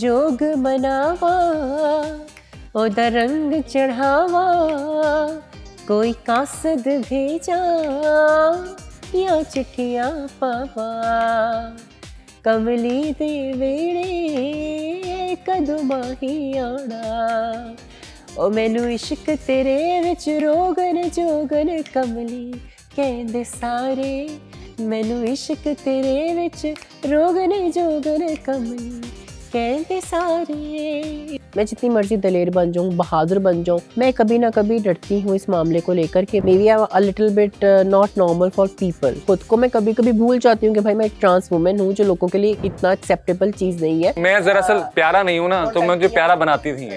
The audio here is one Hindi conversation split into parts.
जोग मनावा ओदा रंग चढ़ावा कोई कासद भेजा या चिट्ठियां पावा कमली दे वेड़े कदों माही आना ओ मैनू इश्क तेरे विच रोगन जोगन कमली कहंदे सारे मैनू इश्क तेरे विच रोगन जोगन कमली कहते सारे। मैं जितनी मर्जी दलेर बन जाऊँ, बहादुर बन जाऊँ, मैं कभी ना कभी डरती हूँ इस मामले को लेकर कि maybe I am a little bit not normal for people. खुद को मैं कभी कभी भूल जाती हूँ कि भाई मैं एक ट्रांस वुमेन हूँ जो लोगों के लिए इतना एक्सेप्टेबल चीज़ नहीं है। मैं दरअसल प्यारा नहीं हूँ ना, तो मुझे प्यारा बनाती थी।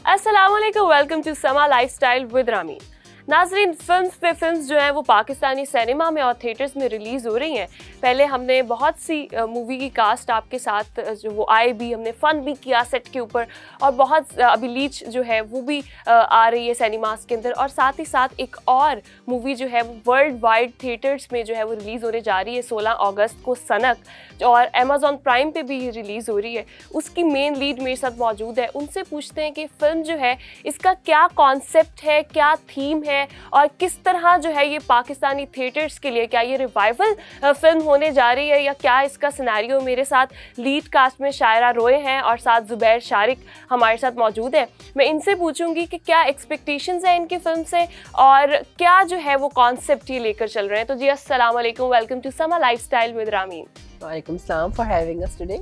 अस्सलाम वालेकुम, वेलकम टू समा लाइफस्टाइल विद रामीन। नाज़रीन, फिल्म्स जो हैं वो पाकिस्तानी सिनेमा में और थिएटर्स में रिलीज़ हो रही हैं। पहले हमने बहुत सी मूवी की कास्ट आपके साथ जो वो आए भी, हमने फ़न भी किया सेट के ऊपर, और बहुत अभी लीच जो है वो भी आ रही है सिनेमास के अंदर। और साथ ही साथ एक और मूवी जो है वो वर्ल्ड वाइड थिएटर्स में जो है वो रिलीज़ होने जा रही है 16 अगस्त को, सनक, और अमेज़ॉन प्राइम पे भी रिलीज़ हो रही है। उसकी मेन लीड मेरे साथ मौजूद है, उनसे पूछते हैं कि फ़िल्म जो है इसका क्या कॉन्सेप्ट है, क्या थीम है, और किस तरह जो है ये पाकिस्तानी थिएटर्स के लिए, क्या ये रिवाइवल फिल्म होने जा रही है या क्या इसका सिनेरियो। मेरे साथ लीड कास्ट में शायरा रोय हैं और साथ जुबैर शारिक हमारे साथ मौजूद है। मैं इनसे पूछूंगी कि क्या एक्सपेक्टेशंस हैं इनकी फिल्म से और क्या जो है वो कॉन्सेप्ट ये लेकर चल रहे हैं। तो जी अस्सलाम वालेकुम, वेलकम टू समा लाइफस्टाइल विद रामीन। वालेकुम सलाम फॉर हैविंग अस टुडे।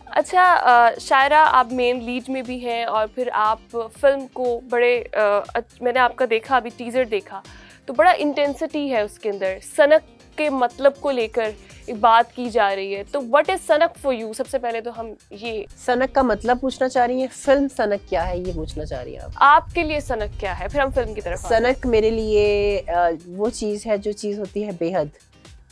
अच्छा शायरा, आप मेन लीड में भी हैं और फिर आप फिल्म को बड़े मैंने आपका देखा, अभी टीज़र देखा तो बड़ा इंटेंसिटी है उसके अंदर। सनक के मतलब को लेकर एक बात की जा रही है, तो व्हाट इज सनक फॉर यू? सबसे पहले तो हम ये सनक का मतलब पूछना चाह रही हैं, फिल्म सनक क्या है ये पूछना चाह रही हैं आप? आपके लिए सनक क्या है, फिर हम फिल्म की तरफ। सनक मेरे लिए वो चीज़ है जो चीज़ होती है बेहद,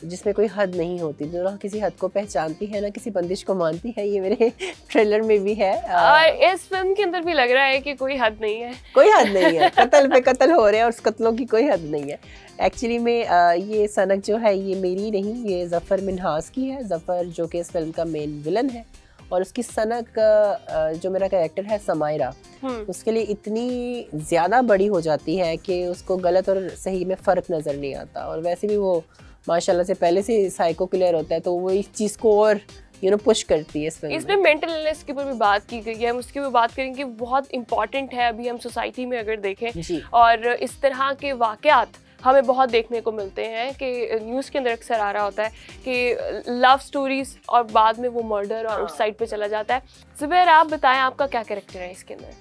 जिसमें कोई हद नहीं होती, जो ना किसी हद को पहचानती है ना किसी बंदिश को मानती है। ये मेरे ट्रेलर में भी है और इस फिल्म के अंदर भी लग रहा है कि कोई हद नहीं है। कोई हद नहीं है, कत्ल पे कत्ल हो रहे हैं और उस कत्लों की कोई हद नहीं है। एक्चुअली में ये सनक जो है ये मेरी नहीं, ये ज़फ़र मिन्हास की है। ज़फ़र जो कि इस फिल्म का मेन विलन है, और उसकी सनक जो मेरा कैरेक्टर है समायरा, उसके लिए इतनी ज़्यादा बड़ी हो जाती है कि उसको गलत और सही में फ़र्क नज़र नहीं आता। और वैसे भी वो माशाल्लाह से पहले से साइको क्लियर होता है, तो वो इस चीज़ को और पुश करती है। इसमें मेंटल इलनेस के ऊपर भी बात की गई है, हम उसकी भी बात करेंगे, बहुत इंपॉर्टेंट है अभी हम सोसाइटी में अगर देखें। और इस तरह के वाक़यात हमें बहुत देखने को मिलते हैं कि न्यूज़ के अंदर अक्सर आ रहा होता है कि लव स्टोरीज और बाद में वो मर्डर और उस साइड पे चला जाता है। जुबैर, आप बताएं आपका क्या कैरेक्टर है इसके अंदर?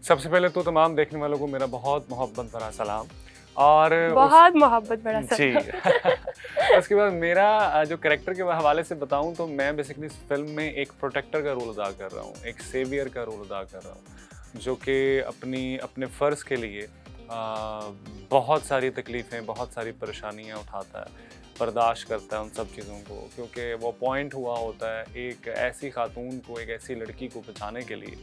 सबसे पहले तो तमाम देखने वालों को मेरा बहुत मोहब्बत भरा सलाम और बहुत मोहब्बत बड़ा जी उसके बाद मेरा जो कैरेक्टर के हवाले से बताऊं तो मैं बेसिकली इस फिल्म में एक प्रोटेक्टर का रोल अदा कर रहा हूं, एक सेवियर का रोल अदा कर रहा हूं, जो कि अपने फ़र्ज़ के लिए बहुत सारी तकलीफ़ें, बहुत सारी परेशानियां उठाता है, बर्दाश्त करता है उन सब चीज़ों को, क्योंकि वो पॉइंट हुआ होता है एक ऐसी खातून को, एक ऐसी लड़की को बचाने के लिए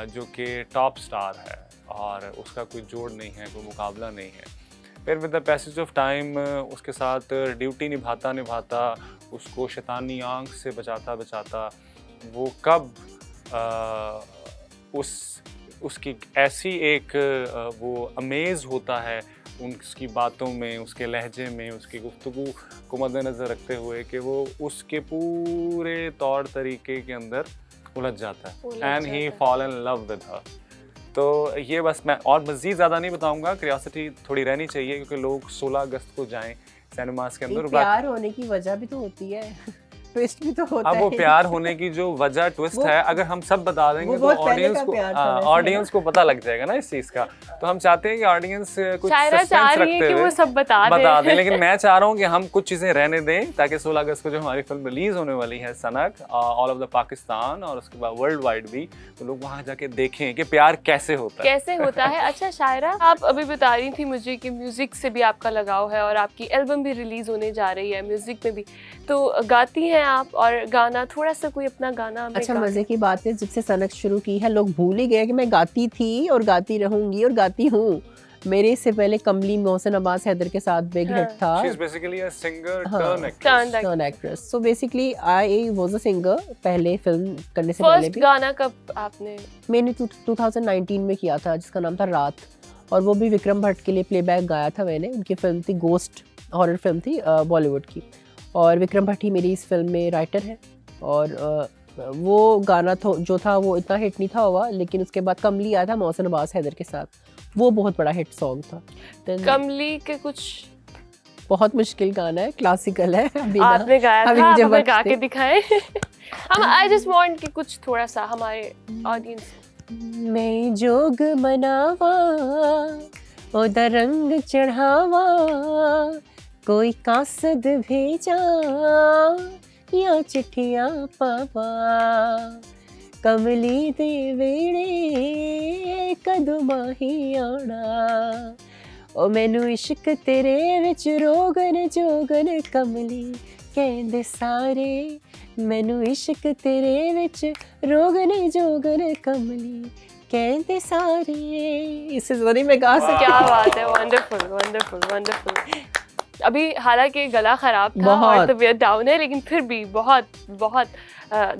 जो कि टॉप स्टार है और उसका कोई जोड़ नहीं है, कोई मुकाबला नहीं है। फिर with the passage of time उसके साथ ड्यूटी निभाता उसको शैतानी आंख से बचाता वो कब उसकी ऐसी एक वो अमेज़ होता है उसकी बातों में, उसके लहजे में, उसकी गुफ्तगू को मद्देनज़र रखते हुए कि वो उसके पूरे तौर तरीके के अंदर उलझ जाता है and he fall in love with her. तो ये बस मैं और मज़ीद ज़्यादा नहीं बताऊंगा, क्यूरियोसिटी थोड़ी रहनी चाहिए क्योंकि लोग 16 अगस्त को जाएं सिनेमास के अंदर। प्यार होने की वजह भी तो होती है, ट्विस्ट भी तो होता है। अब वो प्यार होने की जो वजह ट्विस्ट है, अगर हम सब बता देंगे तो ऑडियंस को पता लग जाएगा ना इस चीज़ का। तो हम चाहते हैं कि ऑडियंस कुछ सस्पेंस रखते हुए वो सब बता दें, लेकिन मैं चाह रहा हूँ कि हम कुछ चीज़ें रहने दें ताकि 16 अगस्त को जो हमारी फिल्म रिलीज़ होने वाली है सनक, ऑल ऑफ द पाकिस्तान और उसके बाद वर्ल्ड वाइड भी, तो लोग वहाँ जाके देखें कि प्यार कैसे होता है। अच्छा शायरा, आप अभी बता रही थी मुझे कि म्यूज़िक से भी आपका लगाव है और आपकी एल्बम भी रिलीज़ होने जा रही है म्यूज़िक में भी, तो गाती हैं आप और गाना थोड़ा सा कोई अपना गाना? अच्छा मजे की बात है, जब से सनक शुरू की है लोग भूल ही गए कि मैं गाती थी और गाती रहूंगी और गाती हूँ। मेरे से पहले कमली मोहसिन अब्बास हैदर के साथ बिग हिट था। She is basically a singer Turned turn actress. So basically I was a singer पहले फिल्म करने से पहले फर्स्ट भी। गाना कब आपने? मैंने 2019 में किया था जिसका नाम था रात, और वो भी विक्रम भट्ट के लिए प्लेबैक गाया था मैंने। उनकी फिल्म थी गोस्ट, हॉरर फिल्म थी बॉलीवुड की, और विक्रम भट्ट ही मेरी इस फिल्म में राइटर है। और वो गाना जो था वो इतना हिट नहीं था हुआ, लेकिन उसके बाद कमली आया था मोहसिन अब्बास हैदर के साथ, वो बहुत बड़ा हिट सॉन्ग था। कमली के कुछ बहुत मुश्किल गाना है, क्लासिकल है। आपने गाया था, हमें गा के दिखाएं। हम आई जस्ट वांट कि कुछ थोड़ा सा हमारे ऑडियंस। मैं जोग मनावा ओदा रंग चढ़ावा, कोई कासद भेजा या चिट्ठियां पावा, कमली दे वेड़े कदों माही आना, ओ मैनू इश्क तेरे विच रोगन जोगन कमली कहंदे सारे, मैनू इश्क तेरे विच रोगन जोगन कमली कहते सारे। इससे ज़्यादा मैं गा सकती। क्या बात है, वंडरफुल वंडरफुल वंडरफुल। अभी हालांकि गला खराब था और तबीयत डाउन है, लेकिन फिर भी बहुत बहुत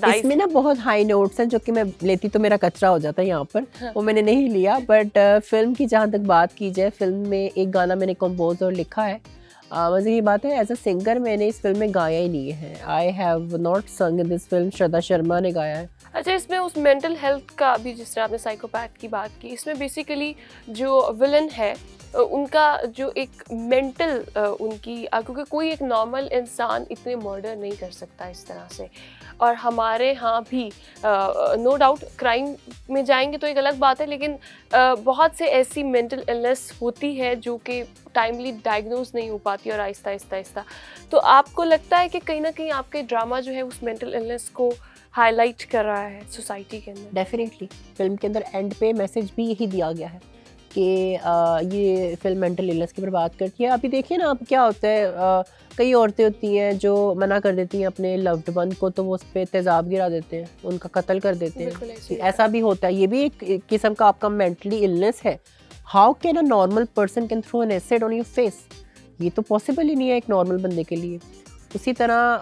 इसमें ना बहुत हाई नोट्स हैं जो कि मैं लेती तो मेरा कचरा हो जाता है यहाँ पर। वो मैंने नहीं लिया। बट फिल्म की जहाँ तक बात की जाए, फिल्म में एक गाना मैंने कंपोज और लिखा है। मज़े की बात है, एज अ सिंगर मैंने इस फिल्म में गाया ही नहीं है। आई have not sung in this film, Shraddha Sharma ने गाया है। अच्छा, इसमें उस मेंटल हेल्थ का भी, जिस तरह आपने साइकोपैथ की बात की, इसमें बेसिकली जो विलन है उनका जो एक मेंटल उनकी, क्योंकि कोई एक नॉर्मल इंसान इतने मर्डर नहीं कर सकता इस तरह से, और हमारे यहाँ भी नो डाउट क्राइम में जाएंगे तो एक अलग बात है, लेकिन बहुत से ऐसी मेंटल इलनेस होती है जो कि टाइमली डायग्नोज नहीं हो पाती और आहिस्ता आहिस्ता आहिस्ता। तो आपको लगता है कि कहीं ना कहीं आपके ड्रामा जो है उस मेंटल इलनेस को हाईलाइट कर रहा है सोसाइटी के अंदर? डेफिनेटली फिल्म के अंदर एंड पे मैसेज भी यही दिया गया है कि ये फिल्म मेंटल इलनेस की पर बात करती है। अभी देखिए ना, अब क्या होता है, कई औरतें होती हैं जो मना कर देती हैं अपने लव्ड वन को, तो वो उस पर तेज़ाब गिरा देते हैं, उनका कत्ल कर देते हैं। ऐसा भी होता है, ये भी एक किस्म का आपका मेंटली इलनेस है। How can a normal person can throw an acid on your face? ये तो पॉसिबल ही नहीं है एक नॉर्मल बंदे के लिए। उसी तरह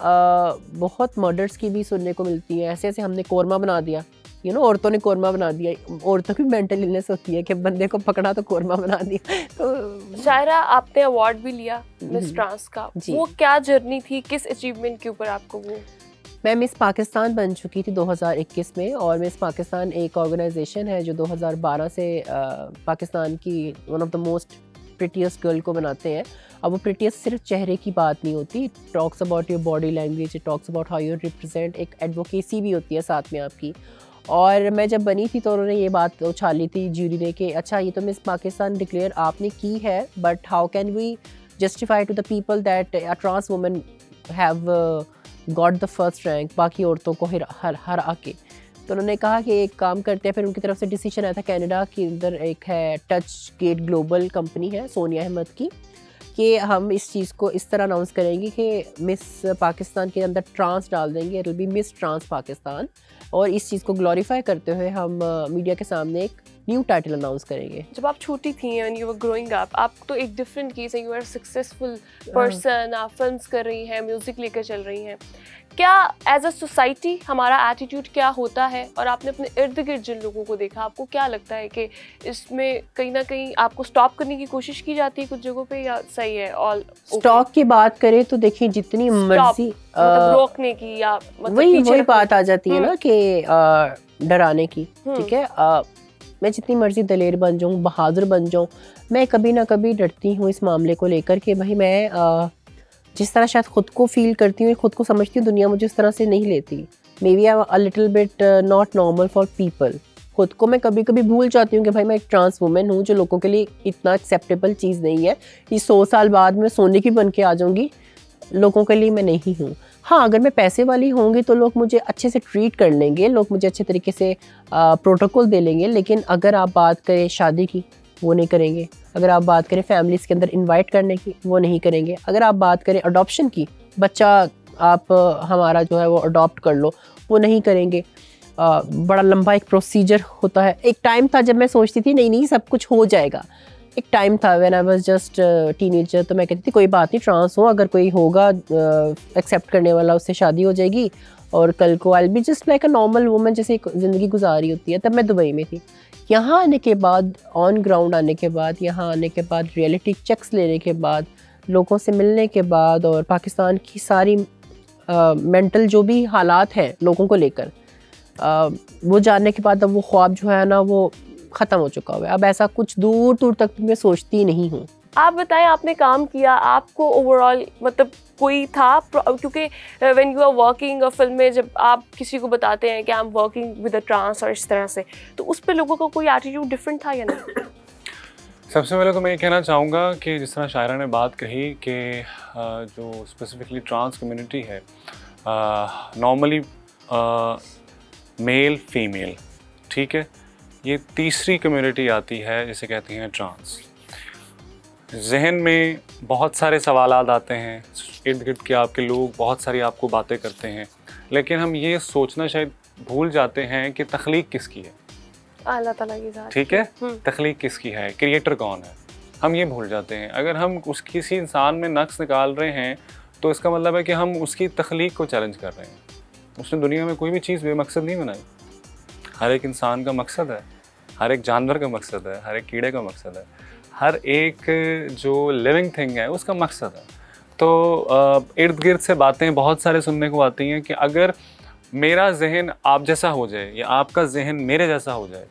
बहुत मर्डर्स की भी सुनने को मिलती है। ऐसे ऐसे हमने कोरमा बना दिया, औरतों ने कोरमा बना दिया। औरतों की मेंटल इलनेस होती है कि बंदे को पकड़ा तो कोरमा बना दिया। तो शायरा, आपने अवार्ड भी लिया मिस ट्रांस का, वो क्या जर्नी थी, किस अचीवमेंट के ऊपर आपको वो? मैं मिस पाकिस्तान बन चुकी थी 2021 में, और मिस पाकिस्तान एक ऑर्गेनाइजेशन है जो 2012 से पाकिस्तान की one of the most prettiest girl को बनाते हैं। अब वो प्रिटीएस्ट सिर्फ चेहरे की बात नहीं होती, talks about your body language, talks about how you represent, एक एडवोकेसी भी होती है साथ में आपकी। और मैं जब बनी थी तो उन्होंने ये बात उछाली थी जूरी ने कि अच्छा, ये तो मिस पाकिस्तान डिक्लेयर आपने की है, but how can we justify to the people that a trans woman have got the first rank बाकी औरतों को हर आके। तो उन्होंने कहा कि एक काम करते हैं। फिर उनकी तरफ से डिसीजन आया था, कनाडा के अंदर एक है टच गेट ग्लोबल कंपनी है सोनिया अहमद की, कि हम इस चीज़ को इस तरह अनाउंस करेंगे कि मिस पाकिस्तान के अंदर ट्रांस डाल देंगे, it will be miss trans Pakistan, और इस चीज़ को ग्लोरीफाई करते हुए हम मीडिया के सामने एक न्यू टाइटल अनाउंस करेंगे। जब आप छोटी थी and you were growing up, आप तो एक डिफरेंट केस है, यू आर सक्सेसफुल पर्सन, आप फिल्म्स कर रही हैं, म्यूजिक लेकर चल रही हैं। क्या एज अ सोसाइटी हमारा एटीट्यूड क्या होता है, और आपने अपने इर्द गिर्द जिन लोगों को देखा, आपको क्या लगता है कि इसमें कहीं ना कहीं आपको स्टॉप करने की कोशिश की जाती है कुछ जगहों पे, या सही है ऑल? स्टॉक की बात करें तो देखिए, जितनी मर्जी मतलब रोकने की, या मतलब वही बात आ जाती है ना कि डराने की। ठीक है, मैं जितनी मर्जी दलेर बन जाऊँ, बहादुर बन जाऊँ, मैं कभी ना कभी डरती हूँ इस मामले को लेकर कि भाई मैं जिस तरह शायद ख़ुद को फील करती हूँ, ख़ुद को समझती हूँ, दुनिया मुझे उस तरह से नहीं लेती। May be a little bit not normal for people. ख़ुद को मैं कभी कभी भूल जाती हूँ कि भाई मैं एक ट्रांस वुमेन हूँ, जो लोगों के लिए इतना एक्सेप्टेबल चीज़ नहीं है। ये 100 साल बाद मैं सोने की बन के आ जाऊँगी, लोगों के लिए मैं नहीं हूँ। हाँ, अगर मैं पैसे वाली होंगी तो लोग मुझे अच्छे से ट्रीट कर लेंगे, लोग मुझे अच्छे तरीके से प्रोटोकॉल दे लेंगे, लेकिन अगर आप बात करें शादी की, वो नहीं करेंगे। अगर आप बात करें फैमिलीज़ के अंदर इनवाइट करने की, वो नहीं करेंगे। अगर आप बात करें अडॉप्शन की, बच्चा आप हमारा जो है वो अडॉप्ट कर लो, वो नहीं करेंगे। बड़ा लंबा एक प्रोसीजर होता है। एक टाइम था जब मैं सोचती थी नहीं सब कुछ हो जाएगा, एक टाइम था when I was just teenager, तो मैं कहती थी कोई बात नहीं, ट्रांस हो, अगर कोई होगा एक्सेप्ट करने वाला उससे शादी हो जाएगी और कल को I be just like a normal woman, जैसे ज़िंदगी गुजारी होती है। तब मैं दुबई में थी। यहाँ आने के बाद, ऑन ग्राउंड आने के बाद, यहाँ आने के बाद, रियलिटी चेक्स लेने के बाद, लोगों से मिलने के बाद और पाकिस्तान की सारी मेंटल जो भी हालात हैं लोगों को लेकर, वो जानने के बाद अब वो ख्वाब जो है ना वो ख़त्म हो चुका हुआ है। अब ऐसा कुछ दूर दूर तक मैं सोचती ही नहीं हूँ। आप बताएं, आपने काम किया, आपको ओवरऑल मतलब कोई था, क्योंकि when you are working film में जब आप किसी को बताते हैं कि I am working with a trans और इस तरह से, तो उस पर लोगों का कोई एटीट्यूड डिफरेंट था या नहीं? सबसे पहले तो मैं ये कहना चाहूँगा कि जिस तरह शायरा ने बात कही कि जो स्पेसिफिकली ट्रांस कम्युनिटी है, नॉर्मली मेल फीमेल, ठीक है, ये तीसरी कम्युनिटी आती है जिसे कहती हैं ट्रांस। जहन में बहुत सारे सवालात आते हैं, इर्द गिर्द के आपके लोग बहुत सारी आपको बातें करते हैं, लेकिन हम ये सोचना शायद भूल जाते हैं कि तख्लीक किसकी है, अल्लाह ताला की ज़ात, ठीक है, तख्लीक किसकी है, क्रिएटर कौन है, हम ये भूल जाते हैं। अगर हम किसी इंसान में नक्स निकाल रहे हैं तो इसका मतलब है कि हम उसकी तख्लीक को चैलेंज कर रहे हैं। उसने दुनिया में कोई भी चीज़ बेमकसद नहीं बनाई। हर एक इंसान का मकसद है, हर एक जानवर का मकसद है, हर एक कीड़े का मकसद है, हर एक जो लिविंग थिंग है उसका मकसद है। तो इर्द गिर्द से बातें बहुत सारे सुनने को आती हैं कि अगर मेरा जहन आप जैसा हो जाए या आपका जहन मेरे जैसा हो जाए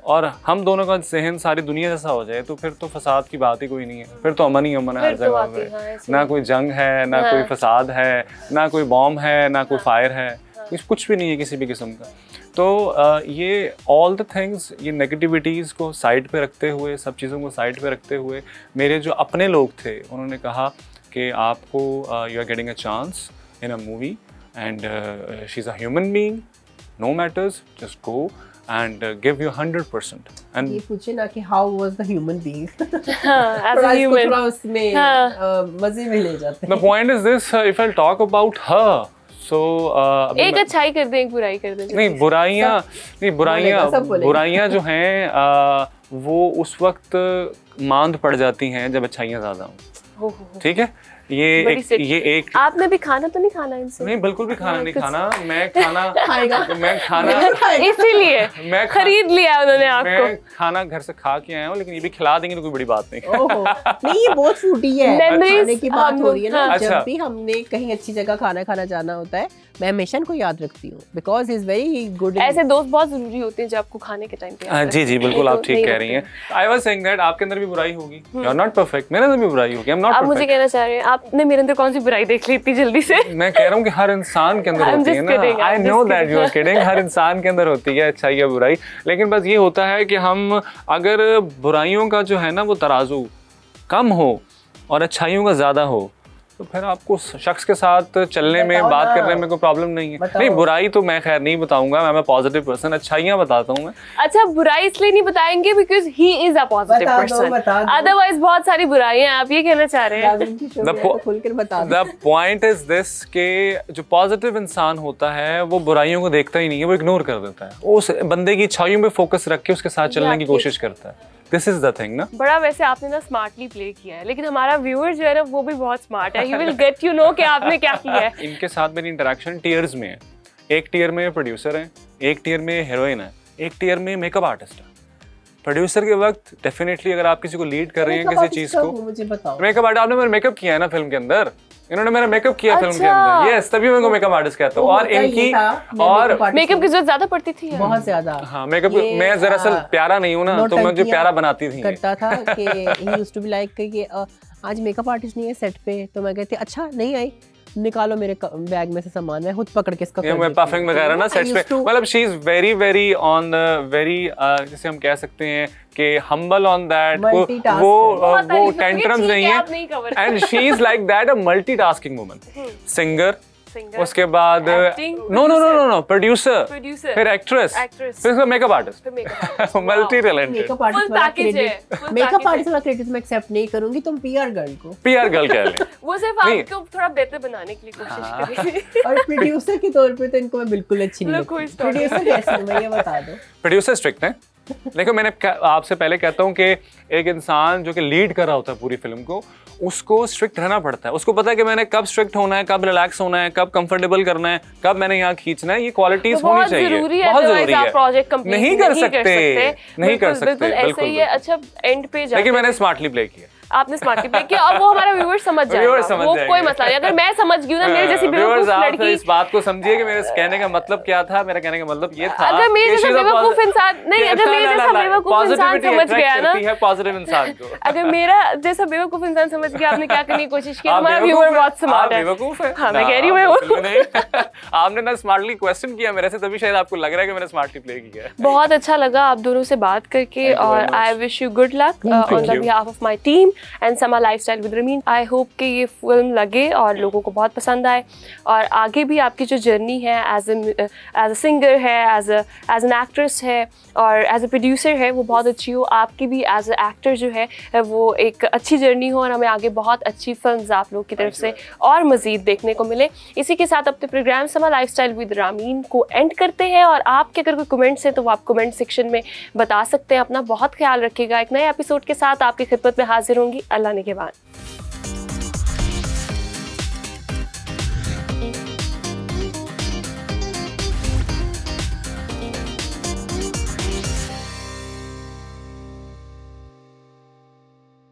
और हम दोनों का जहन सारी दुनिया जैसा हो जाए तो फिर तो फसाद की बात ही कोई नहीं है, फिर तो अमन ही अमन है हर जगह पे। ना कोई जंग है, ना कोई फसाद है, ना कोई बॉम्ब है, ना कोई फायर है, कुछ भी नहीं है किसी भी किस्म का। तो ये ऑल द थिंग्स, ये नेगेटिविटीज़ को साइड पे रखते हुए, सब चीज़ों को साइड पे रखते हुए, मेरे जो अपने लोग थे उन्होंने कहा कि आपको you are getting a chance in a movie and she is a human being, no matters, just go and give you 100%. And ये पूछे ना कि how was the human being? as a human. थोड़ा उसमें मजे में ले जाते हैं. The point is this, if I'll talk about her, so एक अच्छाई कर दें, एक बुराई कर दें. नहीं, बुराइयां जो हैं वो उस वक्त मांद पड़ जाती हैं जब अच्छाइयाँ ज़्यादा हों, ठीक है। ये एक आपने भी खाना तो नहीं खाना इनसे? नहीं, बिल्कुल भी खाना नहीं खाना। मैं खाना इसीलिए मैं खरीद लिया उन्होंने आपको। मैं खाना घर से खा के आया हूँ, लेकिन ये भी खिला देंगे तो कोई बड़ी बात नहीं। नहीं, ये बहुत फूटी है। खाने की बात हो रही है ना, अच्छा। जब भी हमने कहीं अच्छी जगह खाना जाना होता है, मैं हमेशा इनको याद रखती हूँ बिकॉज इज वेरी गुड। ऐसे दोस्त बहुत जरूरी होते हैं जो आपको खाने के टाइम पे। जी बिल्कुल, आप ठीक कह रही हैं। आई वाज सेइंग दैट आपके अंदर भी बुराई होगी, यू आर नॉट परफेक्ट, मेरे अंदर भी बुराई होगी, आई एम नॉट परफेक्ट। आप मुझे कहना चाह रहे हैं आपने मेरे अंदर कौन सी बुराई देख ली इतनी जल्दी से? मैं कह रहा हूँ कि हर इंसान के अंदर होती है ना। I know that you are kidding, हर इंसान के अंदर होती है अच्छाई या बुराई, लेकिन बस ये होता है कि हम अगर बुराइयों का जो है ना वो तराजू कम हो और अच्छाइयों का ज़्यादा हो तो फिर आपको शख्स के साथ चलने में, बात करने में कोई प्रॉब्लम नहीं है। नहीं, बुराई तो मैं खैर नहीं बताऊंगा, मैं पॉजिटिव पर्सन, अच्छाइयाँ बताता हूँ मैं। अच्छा, बुराई इसलिए नहीं बताएंगे because he is a positive person, otherwise बहुत सारी बुराइयां। आप ये कहना चाह रहे हैं? द पॉइंट इज दिस के जो पॉजिटिव इंसान होता है वो बुराइयों को देखता ही नहीं है, वो इग्नोर कर देता है, उस बंदे की अच्छाइयों पे फोकस रख के उसके साथ चलने की कोशिश करता है। This is the thing ना। बड़ा वैसे आपने ना स्मार्टली प्ले किया है, लेकिन हमारा व्यूअर जो है ना वो भी बहुत स्मार्ट है। You will get you know कि आपने क्या किया है। इनके साथ मेरी इंटरेक्शन टीयर्स में है। एक टीयर में प्रोड्यूसर है, एक टीयर में हीरोइन है, एक टीयर में मेकअप आर्टिस्ट है। प्रोड्यूसर के वक्त डेफिनेटली अगर आप किसी को लीड कर रहे हैं किसी चीज को, मेकअप आर्टिस्ट, आपने मेरा मेकअप किया है ना फिल्म के अंदर, इन्होंने मेरा मेकअप किया फिल्म के अंदर, यस, तभी मैं उनको मेकअप आर्टिस्ट कहता हूँ। और इनकी और मेकअप की जरूरत ज्यादा पड़ती थी, बहुत ज्यादा। हाँ, मेकअप मैं दरअसल प्यारा नहीं हूँ ना, तो मुझे प्यारा बनाती थी, करता था कि he used to be like कि आज मेकअप आर्टिस्ट नहीं है सेट पे, तो मैं कहती अच्छा नहीं आई, निकालो मेरे बैग में से सामान, मैं खुद पकड़ के इसका मैं परफेक्ट वगैरह ना सेट पे, मतलब she is very very on the very, जैसे हम कह सकते हैं कि हम्बल ऑन दैट, वो टेंट्रम्स नहीं है, and she is like that, a multitasking woman, singer, उसके बाद नो प्रोड्यूसर, फिर एक्ट्रेस, फिर makeup artist, multi talented. Makeup artist का क्रेडिट मैं एक्सेप्ट नहीं करूंगी, तुम पीआर गर्ल कह लें। वो सिर्फ आपको थोड़ा बेहतर बनाने के लिए कोशिश करें। और प्रोड्यूसर के तौर पे तो इनको मैं बिल्कुल अच्छी नहीं लगती। प्रोड्यूसर कैसे है ये बता दो। प्रोड्यूसर स्ट्रिक्ट है, देखो मैंने आपसे पहले कहता हूँ कि एक इंसान जो कि लीड कर रहा होता है पूरी फिल्म को, उसको स्ट्रिक्ट रहना पड़ता है। उसको पता है कि मैंने कब स्ट्रिक्ट होना है, कब रिलैक्स होना है, कब कंफर्टेबल करना है, कब मैंने यहाँ खींचना है। ये क्वालिटीज होनी चाहिए, बहुत जरूरी है। प्रोजेक्ट कंप्लीट नहीं कर सकते ऐसे ही है। अच्छा एंड पे लेकिन मैंने स्मार्टली प्ले किया। आपने स्मार्टली प्ले किया, अब वो हमारा व्यूअर समझ जाएगा, वो कोई मसला नहीं। अगर मैं समझ गई ना, मेरे जैसी बेवकूफ लड़की, इस बात को समझिए कि मेरे कहने का मतलब क्या था। मेरा कहने का मतलब ये था, अगर मेरे जैसा बेवकूफ इंसान नहीं, अगर मेरे जैसा बेवकूफ इंसान समझ गया ना, पॉजिटिव इंसान को, अगर मेरा जैसा बेवकूफ इंसान समझ गया आपने क्या करने की कोशिश की, हमारा व्यूअर बहुत स्मार्ट है। बेवकूफ है, हां मैं कह रही हूं। आपने ना स्मार्टली क्वेश्चन किया मेरे से, तभी शायद आपको लग रहा है कि मैंने स्मार्टली प्ले किया है। बहुत अच्छा लगा आप दोनों से बात करके, और I wish you good luck on the behalf of my team and Sama lifestyle with Rameen. I hope कि ये फिल्म लगे और लोगों को बहुत पसंद आए, और आगे भी आपकी जो जर्नी है एज अ सिंगर है, एज एन एक्ट्रेस है, और एज अ प्रोड्यूसर है, वो बहुत अच्छी हो। आपकी भी एज अ एक्टर जो है वो एक अच्छी जर्नी हो, और हमें आगे बहुत अच्छी फिल्म्स आप लोग की तरफ से और मज़ीद देखने को मिले। इसी के साथ अपने प्रोग्राम समा लाइफस्टाइल विद रामीन को एंड करते हैं, और आपके अगर कोई कमेंट्स हैं तो वो आप कमेंट सेक्शन में बता सकते हैं। अपना बहुत ख्याल रखिएगा। एक नए एपिसोड के साथ आपकी खिदमत में हाजिर होंगी। अल्लाह ने के बाद।